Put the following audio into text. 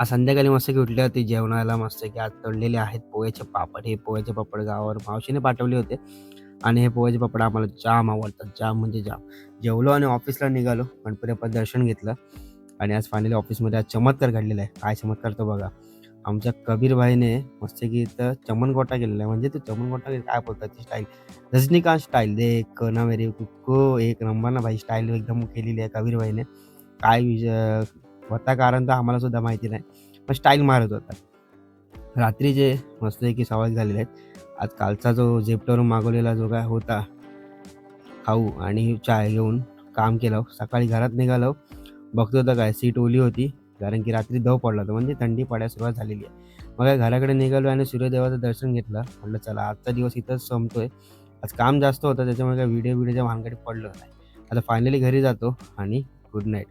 आज संध्याकाळी मस्त की उठले होते जेवणाला मस्त की आज तळलेले आहेत पोह्याचे पापड. हे पोह्याचे पापड गावावर मावशीने पाठवले होते आणि हे पोह्याचे पापड आम्हाला जाम आवडतात. जाम म्हणजे जाम. जेवलो आणि ऑफिसला निघालो. गणपती बाप्पाचं दर्शन घेतलं आणि आज फायनली ऑफिसमध्ये आज चमत्कार घडलेला आहे. काय चमत्कार तो बघा. आमच्या कबीर भाईने मस्त की इथं चमनगोटा केलेला आहे. म्हणजे तो चमनगोटा काय बोलतात ती स्टाईल. रजनीकांत स्टाईल. देखो ना मेरे कुक्को एक नंबर ना भाई स्टाईल एकदम केलेली आहे कबीर भाईने. काय होता कारण तर आम्हाला सुद्धा माहिती नाही. पण स्टाईल मारत होता. रात्रीचे मस्तपैकी सवय झालेले आहेत. आज कालचा जो झेप्टोवरून मागवलेला जो काय होता खाऊ आणि चाय घेऊन काम केलं. सकाळी घरात निघालो. बघतो तर काय सीट ओली होती. कारण की रात्री दव पडला होता. म्हणजे थंडी पडायला सुरुवात झालेली आहे. मग काय घराकडे निघालो आणि सूर्यदेवाचं दर्शन घेतलं. म्हटलं चला आजचा दिवस इथंच संपतोय. आज काम जास्त होतं त्याच्यामुळे काय व्हिडिओच्या भानगडीत पडलो नाही. आता फायनली घरी जातो आणि गुड नाईट.